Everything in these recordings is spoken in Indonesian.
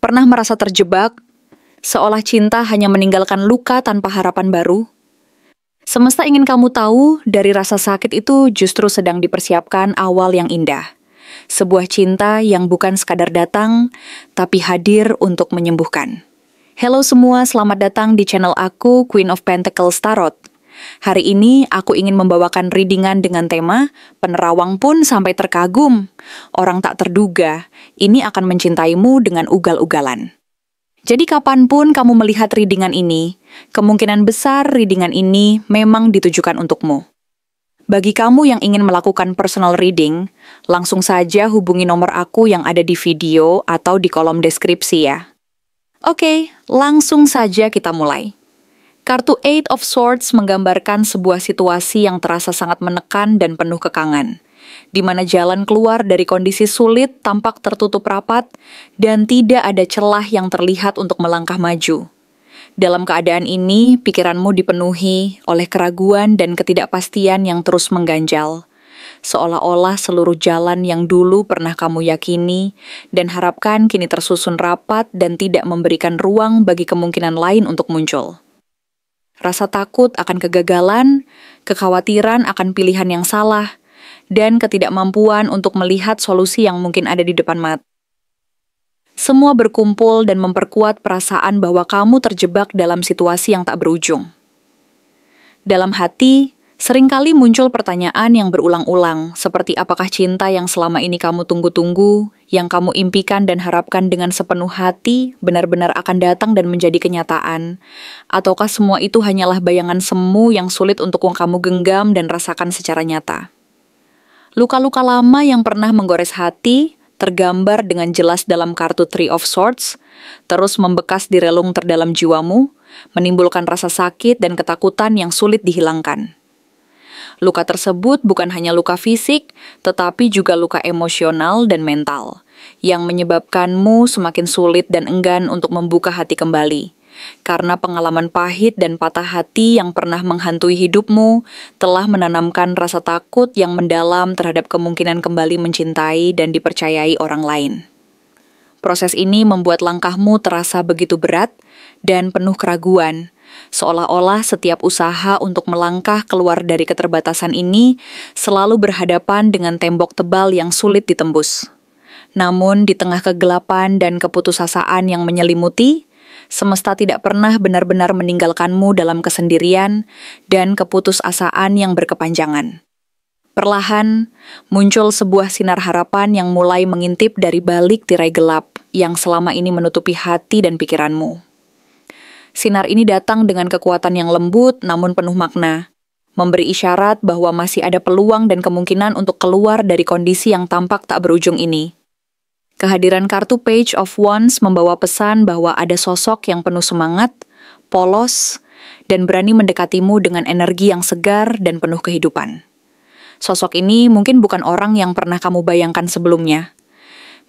Pernah merasa terjebak, seolah cinta hanya meninggalkan luka tanpa harapan baru? Semesta ingin kamu tahu, dari rasa sakit itu justru sedang dipersiapkan awal yang indah. Sebuah cinta yang bukan sekadar datang, tapi hadir untuk menyembuhkan. Halo semua, selamat datang di channel aku, Queen of Pentacles Tarot. Hari ini aku ingin membawakan readingan dengan tema penerawang pun sampai terkagum. Orang tak terduga, ini akan mencintaimu dengan ugal-ugalan. Jadi kapanpun kamu melihat readingan ini, kemungkinan besar readingan ini memang ditujukan untukmu. Bagi kamu yang ingin melakukan personal reading, langsung saja hubungi nomor aku yang ada di video atau di kolom deskripsi ya. Oke, langsung saja kita mulai. Kartu Eight of Swords menggambarkan sebuah situasi yang terasa sangat menekan dan penuh kekangan, di mana jalan keluar dari kondisi sulit tampak tertutup rapat dan tidak ada celah yang terlihat untuk melangkah maju. Dalam keadaan ini, pikiranmu dipenuhi oleh keraguan dan ketidakpastian yang terus mengganjal, seolah-olah seluruh jalan yang dulu pernah kamu yakini dan harapkan kini tersusun rapat dan tidak memberikan ruang bagi kemungkinan lain untuk muncul. Rasa takut akan kegagalan, kekhawatiran akan pilihan yang salah, dan ketidakmampuan untuk melihat solusi yang mungkin ada di depan mata. Semua berkumpul dan memperkuat perasaan bahwa kamu terjebak dalam situasi yang tak berujung. Dalam hati, seringkali muncul pertanyaan yang berulang-ulang, seperti apakah cinta yang selama ini kamu tunggu-tunggu, yang kamu impikan dan harapkan dengan sepenuh hati, benar-benar akan datang dan menjadi kenyataan, ataukah semua itu hanyalah bayangan semu yang sulit untuk kamu genggam dan rasakan secara nyata. Luka-luka lama yang pernah menggores hati, tergambar dengan jelas dalam kartu Three of Swords, terus membekas di relung terdalam jiwamu, menimbulkan rasa sakit dan ketakutan yang sulit dihilangkan. Luka tersebut bukan hanya luka fisik, tetapi juga luka emosional dan mental, yang menyebabkanmu semakin sulit dan enggan untuk membuka hati kembali. Karena pengalaman pahit dan patah hati yang pernah menghantui hidupmu telah menanamkan rasa takut yang mendalam terhadap kemungkinan kembali mencintai dan dipercayai orang lain. Proses ini membuat langkahmu terasa begitu berat dan penuh keraguan, seolah-olah setiap usaha untuk melangkah keluar dari keterbatasan ini selalu berhadapan dengan tembok tebal yang sulit ditembus. Namun di tengah kegelapan dan keputusasaan yang menyelimuti, semesta tidak pernah benar-benar meninggalkanmu dalam kesendirian dan keputusasaan yang berkepanjangan. Perlahan, muncul sebuah sinar harapan yang mulai mengintip dari balik tirai gelap yang selama ini menutupi hati dan pikiranmu. Sinar ini datang dengan kekuatan yang lembut namun penuh makna, memberi isyarat bahwa masih ada peluang dan kemungkinan untuk keluar dari kondisi yang tampak tak berujung ini. Kehadiran kartu Page of Wands membawa pesan bahwa ada sosok yang penuh semangat, polos, dan berani mendekatimu dengan energi yang segar dan penuh kehidupan. Sosok ini mungkin bukan orang yang pernah kamu bayangkan sebelumnya.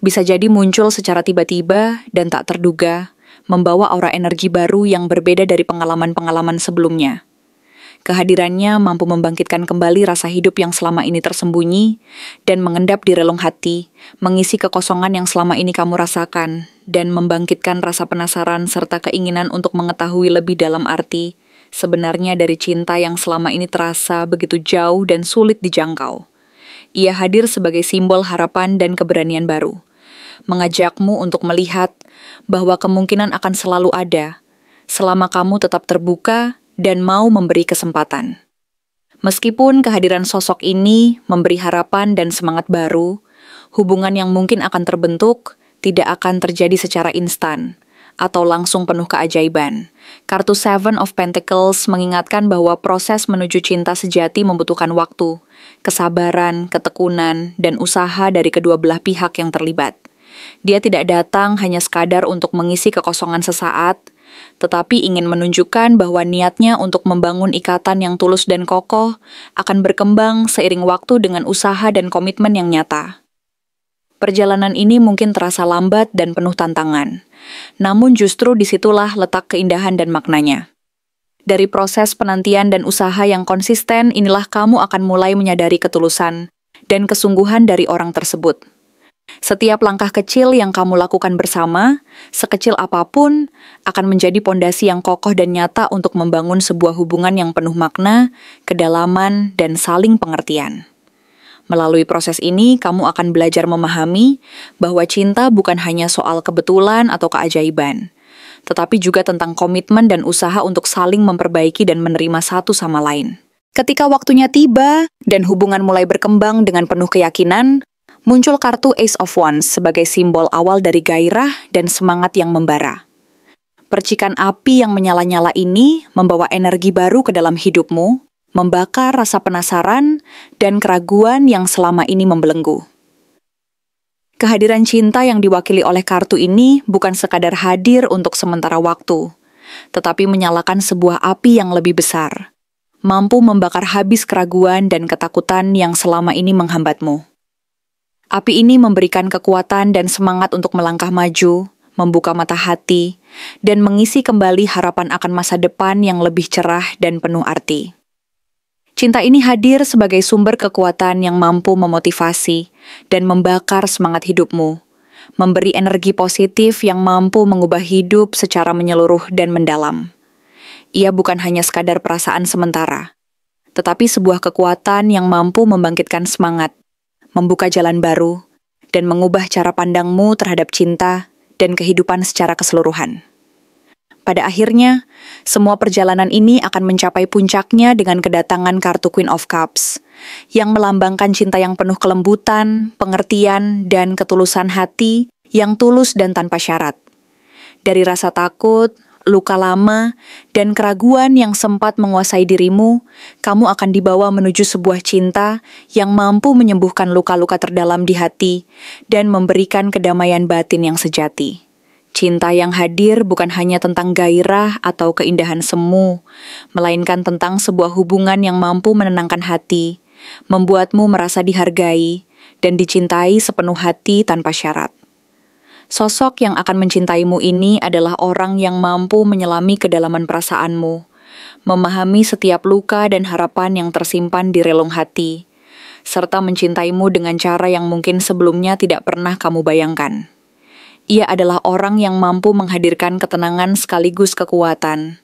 Bisa jadi muncul secara tiba-tiba dan tak terduga, membawa aura energi baru yang berbeda dari pengalaman-pengalaman sebelumnya. Kehadirannya mampu membangkitkan kembali rasa hidup yang selama ini tersembunyi dan mengendap di relung hati, mengisi kekosongan yang selama ini kamu rasakan, dan membangkitkan rasa penasaran serta keinginan untuk mengetahui lebih dalam arti sebenarnya dari cinta yang selama ini terasa begitu jauh dan sulit dijangkau. Ia hadir sebagai simbol harapan dan keberanian baru, mengajakmu untuk melihat bahwa kemungkinan akan selalu ada, selama kamu tetap terbuka dan mau memberi kesempatan. Meskipun kehadiran sosok ini memberi harapan dan semangat baru, hubungan yang mungkin akan terbentuk tidak akan terjadi secara instan atau langsung penuh keajaiban. Kartu Seven of Pentacles mengingatkan bahwa proses menuju cinta sejati membutuhkan waktu, kesabaran, ketekunan, dan usaha dari kedua belah pihak yang terlibat. Dia tidak datang hanya sekadar untuk mengisi kekosongan sesaat, tetapi ingin menunjukkan bahwa niatnya untuk membangun ikatan yang tulus dan kokoh akan berkembang seiring waktu dengan usaha dan komitmen yang nyata. Perjalanan ini mungkin terasa lambat dan penuh tantangan, namun justru disitulah letak keindahan dan maknanya. Dari proses penantian dan usaha yang konsisten, inilah kamu akan mulai menyadari ketulusan dan kesungguhan dari orang tersebut. Setiap langkah kecil yang kamu lakukan bersama, sekecil apapun, akan menjadi pondasi yang kokoh dan nyata untuk membangun sebuah hubungan yang penuh makna, kedalaman, dan saling pengertian. Melalui proses ini, kamu akan belajar memahami bahwa cinta bukan hanya soal kebetulan atau keajaiban, tetapi juga tentang komitmen dan usaha untuk saling memperbaiki dan menerima satu sama lain. Ketika waktunya tiba dan hubungan mulai berkembang dengan penuh keyakinan, muncul kartu Ace of Wands sebagai simbol awal dari gairah dan semangat yang membara. Percikan api yang menyala-nyala ini membawa energi baru ke dalam hidupmu, membakar rasa penasaran dan keraguan yang selama ini membelenggu. Kehadiran cinta yang diwakili oleh kartu ini bukan sekadar hadir untuk sementara waktu, tetapi menyalakan sebuah api yang lebih besar, mampu membakar habis keraguan dan ketakutan yang selama ini menghambatmu. Api ini memberikan kekuatan dan semangat untuk melangkah maju, membuka mata hati, dan mengisi kembali harapan akan masa depan yang lebih cerah dan penuh arti. Cinta ini hadir sebagai sumber kekuatan yang mampu memotivasi dan membakar semangat hidupmu, memberi energi positif yang mampu mengubah hidup secara menyeluruh dan mendalam. Ia bukan hanya sekadar perasaan sementara, tetapi sebuah kekuatan yang mampu membangkitkan semangat, membuka jalan baru, dan mengubah cara pandangmu terhadap cinta dan kehidupan secara keseluruhan. Pada akhirnya, semua perjalanan ini akan mencapai puncaknya dengan kedatangan kartu Queen of Cups, yang melambangkan cinta yang penuh kelembutan, pengertian, dan ketulusan hati yang tulus dan tanpa syarat. Dari rasa takut, luka lama, dan keraguan yang sempat menguasai dirimu, kamu akan dibawa menuju sebuah cinta yang mampu menyembuhkan luka-luka terdalam di hati dan memberikan kedamaian batin yang sejati. Cinta yang hadir bukan hanya tentang gairah atau keindahan semu, melainkan tentang sebuah hubungan yang mampu menenangkan hati, membuatmu merasa dihargai, dan dicintai sepenuh hati tanpa syarat. Sosok yang akan mencintaimu ini adalah orang yang mampu menyelami kedalaman perasaanmu, memahami setiap luka dan harapan yang tersimpan di relung hati, serta mencintaimu dengan cara yang mungkin sebelumnya tidak pernah kamu bayangkan. Ia adalah orang yang mampu menghadirkan ketenangan sekaligus kekuatan,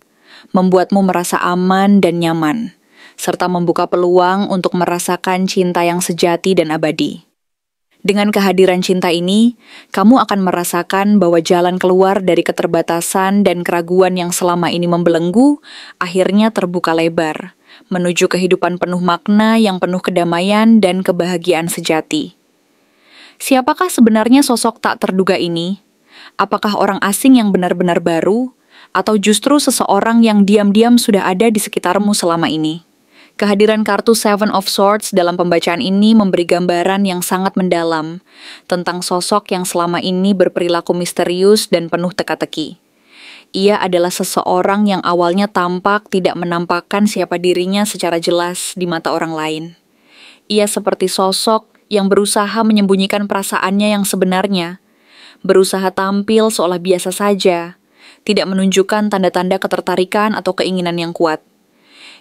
membuatmu merasa aman dan nyaman, serta membuka peluang untuk merasakan cinta yang sejati dan abadi. Dengan kehadiran cinta ini, kamu akan merasakan bahwa jalan keluar dari keterbatasan dan keraguan yang selama ini membelenggu akhirnya terbuka lebar, menuju kehidupan penuh makna yang penuh kedamaian dan kebahagiaan sejati. Siapakah sebenarnya sosok tak terduga ini? Apakah orang asing yang benar-benar baru, atau justru seseorang yang diam-diam sudah ada di sekitarmu selama ini? Kehadiran kartu Seven of Swords dalam pembacaan ini memberi gambaran yang sangat mendalam tentang sosok yang selama ini berperilaku misterius dan penuh teka-teki. Ia adalah seseorang yang awalnya tampak tidak menampakkan siapa dirinya secara jelas di mata orang lain. Ia seperti sosok yang berusaha menyembunyikan perasaannya yang sebenarnya, berusaha tampil seolah biasa saja, tidak menunjukkan tanda-tanda ketertarikan atau keinginan yang kuat.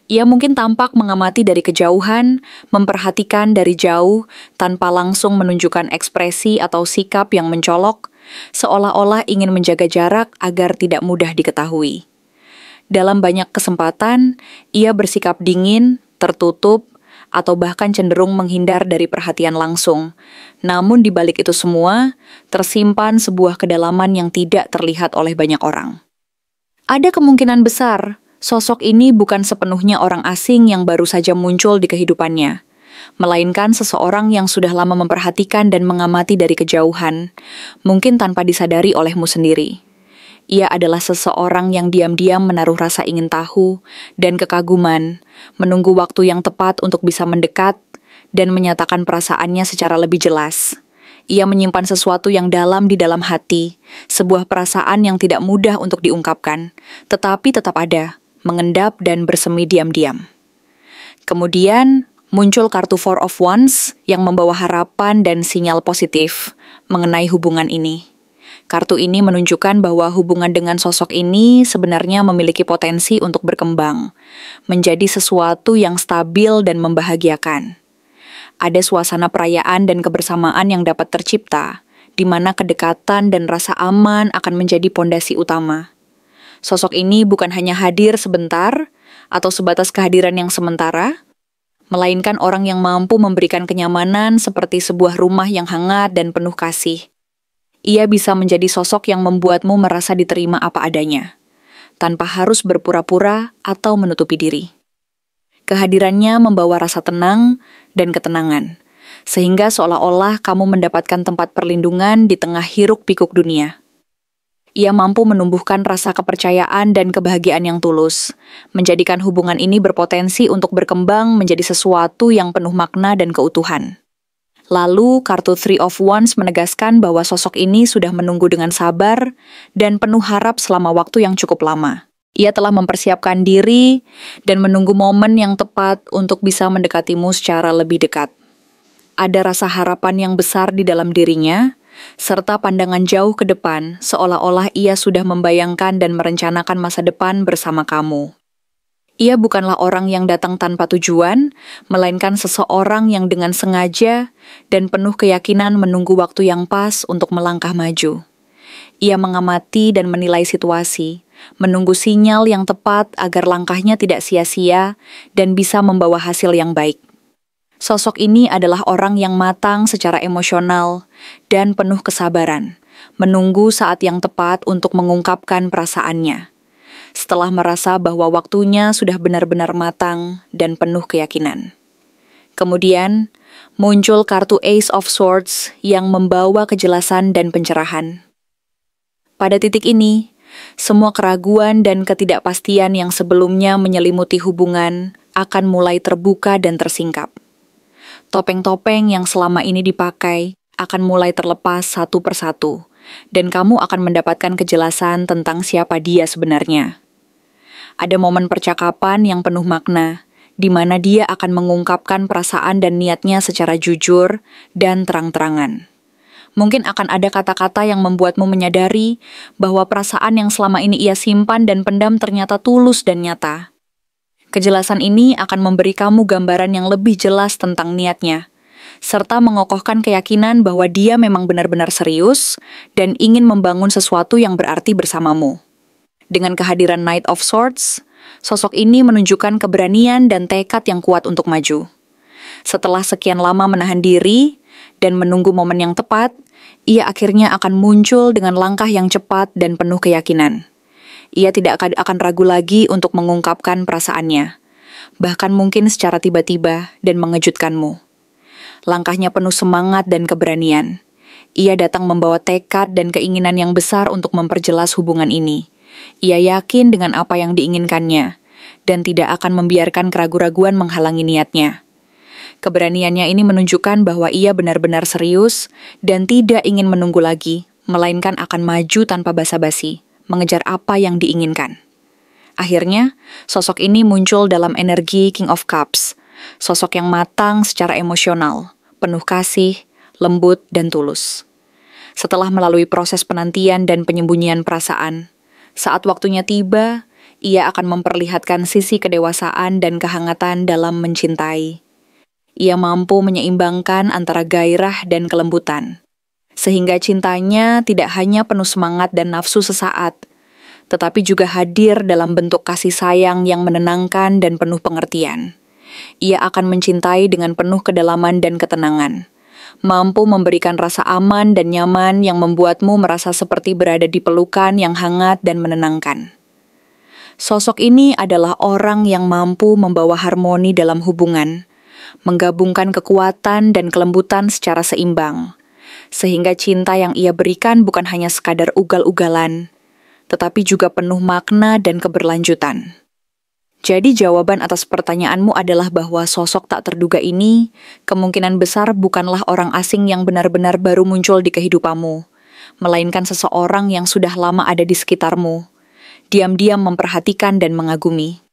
Ia mungkin tampak mengamati dari kejauhan, memperhatikan dari jauh, tanpa langsung menunjukkan ekspresi atau sikap yang mencolok, seolah-olah ingin menjaga jarak agar tidak mudah diketahui. Dalam banyak kesempatan, ia bersikap dingin, tertutup, atau bahkan cenderung menghindar dari perhatian langsung. Namun di balik itu semua, tersimpan sebuah kedalaman yang tidak terlihat oleh banyak orang. Ada kemungkinan besar, sosok ini bukan sepenuhnya orang asing yang baru saja muncul di kehidupannya, melainkan seseorang yang sudah lama memperhatikan dan mengamati dari kejauhan, mungkin tanpa disadari olehmu sendiri. Ia adalah seseorang yang diam-diam menaruh rasa ingin tahu dan kekaguman, menunggu waktu yang tepat untuk bisa mendekat dan menyatakan perasaannya secara lebih jelas. Ia menyimpan sesuatu yang dalam di dalam hati, sebuah perasaan yang tidak mudah untuk diungkapkan, tetapi tetap ada, mengendap dan bersemi diam-diam. Kemudian muncul kartu Four of Wands yang membawa harapan dan sinyal positif mengenai hubungan ini. Kartu ini menunjukkan bahwa hubungan dengan sosok ini sebenarnya memiliki potensi untuk berkembang, menjadi sesuatu yang stabil dan membahagiakan. Ada suasana perayaan dan kebersamaan yang dapat tercipta, di mana kedekatan dan rasa aman akan menjadi pondasi utama. Sosok ini bukan hanya hadir sebentar atau sebatas kehadiran yang sementara, melainkan orang yang mampu memberikan kenyamanan seperti sebuah rumah yang hangat dan penuh kasih. Ia bisa menjadi sosok yang membuatmu merasa diterima apa adanya, tanpa harus berpura-pura atau menutupi diri. Kehadirannya membawa rasa tenang dan ketenangan, sehingga seolah-olah kamu mendapatkan tempat perlindungan di tengah hiruk-pikuk dunia. Ia mampu menumbuhkan rasa kepercayaan dan kebahagiaan yang tulus, menjadikan hubungan ini berpotensi untuk berkembang menjadi sesuatu yang penuh makna dan keutuhan. Lalu, kartu Three of Wands menegaskan bahwa sosok ini sudah menunggu dengan sabar dan penuh harap selama waktu yang cukup lama. Ia telah mempersiapkan diri dan menunggu momen yang tepat untuk bisa mendekatimu secara lebih dekat. Ada rasa harapan yang besar di dalam dirinya, serta pandangan jauh ke depan, seolah-olah ia sudah membayangkan dan merencanakan masa depan bersama kamu. Ia bukanlah orang yang datang tanpa tujuan, melainkan seseorang yang dengan sengaja dan penuh keyakinan menunggu waktu yang pas untuk melangkah maju. Ia mengamati dan menilai situasi, menunggu sinyal yang tepat agar langkahnya tidak sia-sia dan bisa membawa hasil yang baik. Sosok ini adalah orang yang matang secara emosional dan penuh kesabaran, menunggu saat yang tepat untuk mengungkapkan perasaannya. Setelah merasa bahwa waktunya sudah benar-benar matang dan penuh keyakinan. Kemudian, muncul kartu Ace of Swords yang membawa kejelasan dan pencerahan. Pada titik ini, semua keraguan dan ketidakpastian yang sebelumnya menyelimuti hubungan akan mulai terbuka dan tersingkap. Topeng-topeng yang selama ini dipakai akan mulai terlepas satu persatu, dan kamu akan mendapatkan kejelasan tentang siapa dia sebenarnya. Ada momen percakapan yang penuh makna, di mana dia akan mengungkapkan perasaan dan niatnya secara jujur dan terang-terangan. Mungkin akan ada kata-kata yang membuatmu menyadari bahwa perasaan yang selama ini ia simpan dan pendam ternyata tulus dan nyata. Kejelasan ini akan memberi kamu gambaran yang lebih jelas tentang niatnya, serta mengokohkan keyakinan bahwa dia memang benar-benar serius dan ingin membangun sesuatu yang berarti bersamamu. Dengan kehadiran Knight of Swords, sosok ini menunjukkan keberanian dan tekad yang kuat untuk maju. Setelah sekian lama menahan diri dan menunggu momen yang tepat, ia akhirnya akan muncul dengan langkah yang cepat dan penuh keyakinan. Ia tidak akan ragu lagi untuk mengungkapkan perasaannya, bahkan mungkin secara tiba-tiba dan mengejutkanmu. Langkahnya penuh semangat dan keberanian. Ia datang membawa tekad dan keinginan yang besar untuk memperjelas hubungan ini. Ia yakin dengan apa yang diinginkannya, dan tidak akan membiarkan keraguan-raguan menghalangi niatnya. Keberaniannya ini menunjukkan bahwa ia benar-benar serius dan tidak ingin menunggu lagi, melainkan akan maju tanpa basa-basi, mengejar apa yang diinginkan. Akhirnya, sosok ini muncul dalam energi King of Cups, sosok yang matang secara emosional, penuh kasih, lembut, dan tulus. Setelah melalui proses penantian dan penyembunyian perasaan, saat waktunya tiba, ia akan memperlihatkan sisi kedewasaan dan kehangatan dalam mencintai. Ia mampu menyeimbangkan antara gairah dan kelembutan, sehingga cintanya tidak hanya penuh semangat dan nafsu sesaat, tetapi juga hadir dalam bentuk kasih sayang yang menenangkan dan penuh pengertian. Ia akan mencintai dengan penuh kedalaman dan ketenangan, mampu memberikan rasa aman dan nyaman yang membuatmu merasa seperti berada di pelukan yang hangat dan menenangkan. Sosok ini adalah orang yang mampu membawa harmoni dalam hubungan, menggabungkan kekuatan dan kelembutan secara seimbang, sehingga cinta yang ia berikan bukan hanya sekadar ugal-ugalan, tetapi juga penuh makna dan keberlanjutan. Jadi jawaban atas pertanyaanmu adalah bahwa sosok tak terduga ini kemungkinan besar bukanlah orang asing yang benar-benar baru muncul di kehidupanmu, melainkan seseorang yang sudah lama ada di sekitarmu, diam-diam memperhatikan dan mengagumi.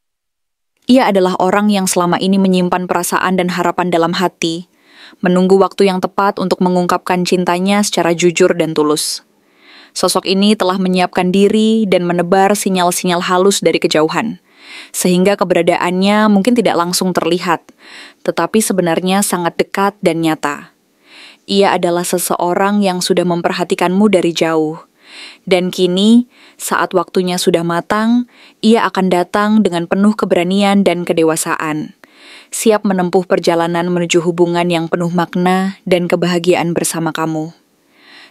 Ia adalah orang yang selama ini menyimpan perasaan dan harapan dalam hati, menunggu waktu yang tepat untuk mengungkapkan cintanya secara jujur dan tulus. Sosok ini telah menyiapkan diri dan menebar sinyal-sinyal halus dari kejauhan, sehingga keberadaannya mungkin tidak langsung terlihat, tetapi sebenarnya sangat dekat dan nyata. Ia adalah seseorang yang sudah memperhatikanmu dari jauh. Dan kini, saat waktunya sudah matang, ia akan datang dengan penuh keberanian dan kedewasaan. Siap menempuh perjalanan menuju hubungan yang penuh makna dan kebahagiaan bersama kamu.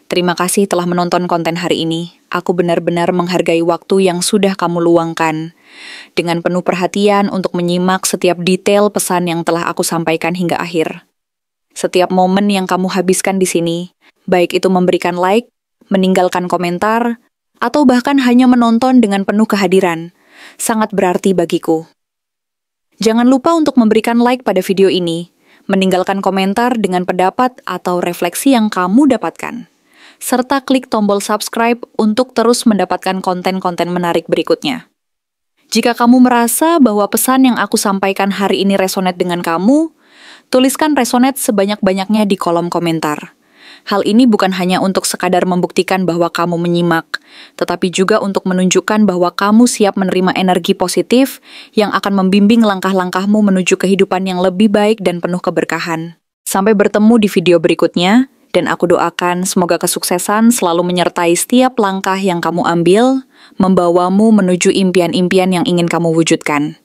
Terima kasih telah menonton konten hari ini. Aku benar-benar menghargai waktu yang sudah kamu luangkan. Dengan penuh perhatian untuk menyimak setiap detail pesan yang telah aku sampaikan hingga akhir. Setiap momen yang kamu habiskan di sini, baik itu memberikan like, meninggalkan komentar, atau bahkan hanya menonton dengan penuh kehadiran, sangat berarti bagiku. Jangan lupa untuk memberikan like pada video ini, meninggalkan komentar dengan pendapat atau refleksi yang kamu dapatkan, serta klik tombol subscribe untuk terus mendapatkan konten-konten menarik berikutnya. Jika kamu merasa bahwa pesan yang aku sampaikan hari ini resonate dengan kamu, tuliskan resonate sebanyak-banyaknya di kolom komentar. Hal ini bukan hanya untuk sekadar membuktikan bahwa kamu menyimak, tetapi juga untuk menunjukkan bahwa kamu siap menerima energi positif yang akan membimbing langkah-langkahmu menuju kehidupan yang lebih baik dan penuh keberkahan. Sampai bertemu di video berikutnya, dan aku doakan semoga kesuksesan selalu menyertai setiap langkah yang kamu ambil, membawamu menuju impian-impian yang ingin kamu wujudkan.